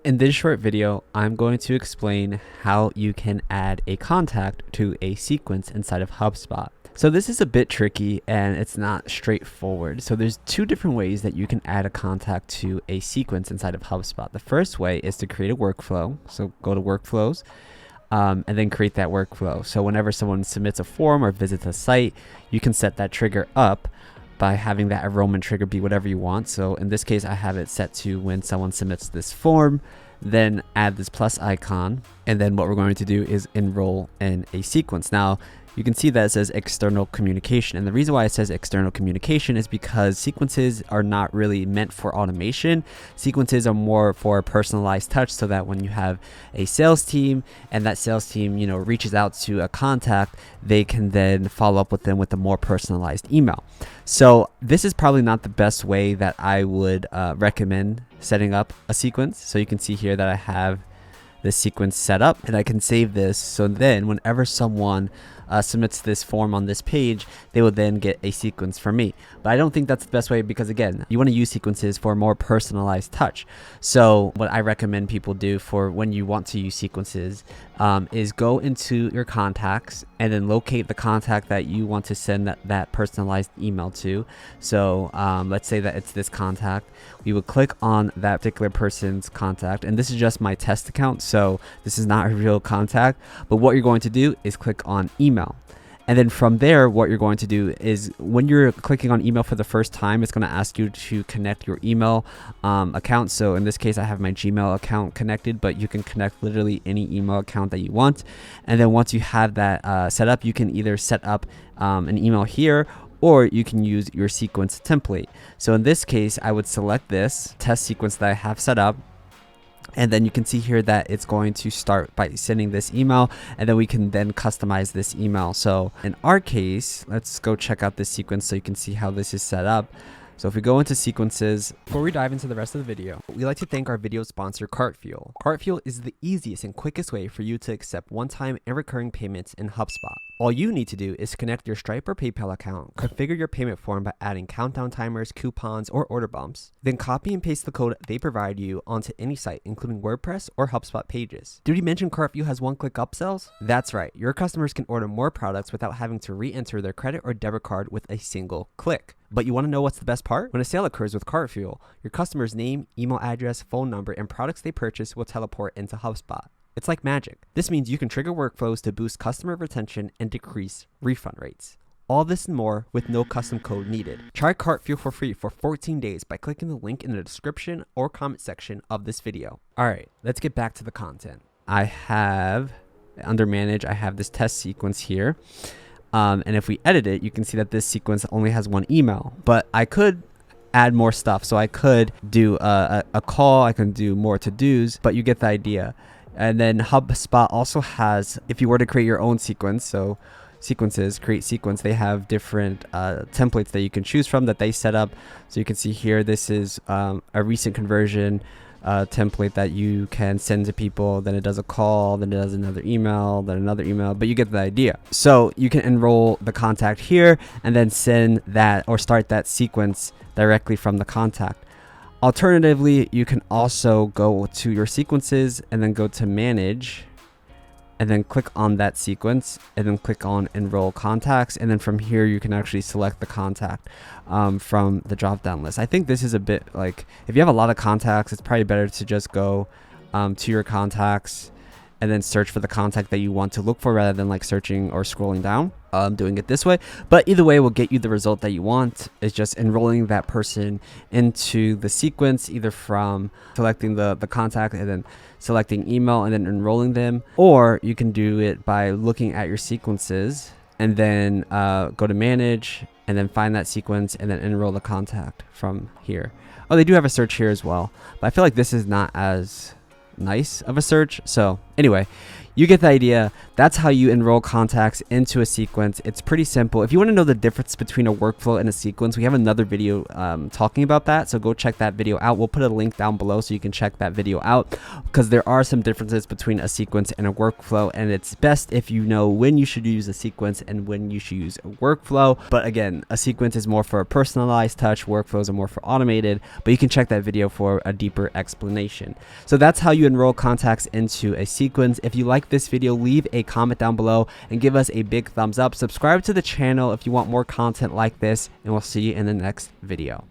In this short video, I'm going to explain how you can add a contact to a sequence inside of HubSpot. So this is a bit tricky and it's not straightforward. So there's two different ways that you can add a contact to a sequence inside of HubSpot. The first way is to create a workflow. So go to workflows and then create that workflow. So whenever someone submits a form or visits a site, you can set that trigger up by having that enrollment trigger be whatever you want. So in this case, I have it set to when someone submits this form, then add this plus icon. And then what we're going to do is enroll in a sequence. Now, you can see that it says external communication. And the reason why it says external communication is because sequences are not really meant for automation. Sequences are more for a personalized touch, so that when you have a sales team and that sales team, reaches out to a contact, they can then follow up with them with a more personalized email. So this is probably not the best way that I would recommend setting up a sequence. So you can see here that I have this sequence set up and I can save this. So then whenever someone submits this form on this page, they will then get a sequence from me. But I don't think that's the best way because, again, you want to use sequences for a more personalized touch. So what I recommend people do for when you want to use sequences is go into your contacts and then locate the contact that you want to send that personalized email to. So let's say that it's this contact. We would click on that particular person's contact, and this is just my test account, so this is not a real contact. But what you're going to do is click on email. And then from there, what you're going to do is when you're clicking on email for the first time, it's going to ask you to connect your email account. So in this case, I have my Gmail account connected, but you can connect literally any email account that you want. And then once you have that set up, you can either set up an email here, or you can use your sequence template. So in this case, I would select this test sequence that I have set up. And then you can see here that it's going to start by sending this email, and then we can then customize this email. So in our case, let's go check out this sequence so you can see how this is set up. So if we go into sequences, before we dive into the rest of the video, we like to thank our video sponsor, Cartfuel. Cartfuel is the easiest and quickest way for you to accept one-time and recurring payments in HubSpot. All you need to do is connect your Stripe or PayPal account, configure your payment form by adding countdown timers, coupons, or order bumps, then copy and paste the code they provide you onto any site, including WordPress or HubSpot pages. Did we mention Cartfuel has one-click upsells? That's right, your customers can order more products without having to re-enter their credit or debit card with a single click. But you want to know what's the best part? When a sale occurs with Cartfuel, your customer's name, email address, phone number, and products they purchase will teleport into HubSpot. It's like magic. This means you can trigger workflows to boost customer retention and decrease refund rates. All this and more with no custom code needed. Try Cartfuel for free for 14 days by clicking the link in the description or comment section of this video. All right, let's get back to the content. I have, under manage, I have this test sequence here. And if we edit it, you can see that this sequence only has one email, but I could add more stuff. So I could do a call, I can do more to-dos, but you get the idea. And then HubSpot also has, if you were to create your own sequence, so sequences, create sequence, they have different templates that you can choose from that they set up. So you can see here, this is a recent conversion template that you can send to people. Then it does a call, then it does another email, then another email, but you get the idea. So you can enroll the contact here and then send that or start that sequence directly from the contact. Alternatively, you can also go to your sequences and then go to manage and then click on that sequence and then click on enroll contacts. And then from here, you can actually select the contact from the drop down list. I think this is a bit like, if you have a lot of contacts, it's probably better to just go to your contacts and then search for the contact that you want to look for rather than like searching or scrolling down. Doing it this way, but either way will get you the result that you want. It's just enrolling that person into the sequence, either from selecting the contact and then selecting email and then enrolling them, or you can do it by looking at your sequences and then go to manage and then find that sequence and then enroll the contact from here. Oh, they do have a search here as well, but I feel like this is not as nice of a search. So anyway, You get the idea. That's how you enroll contacts into a sequence. It's pretty simple. If you want to know the difference between a workflow and a sequence, we have another video talking about that. So go check that video out. We'll put a link down below so you can check that video out, because there are some differences between a sequence and a workflow. And it's best if you know when you should use a sequence and when you should use a workflow. But again, a sequence is more for a personalized touch. Workflows are more for automated, but you can check that video for a deeper explanation. So that's how you enroll contacts into a sequence. If you like this video, leave a comment down below and give us a big thumbs up. Subscribe to the channel if you want more content like this, and we'll see you in the next video.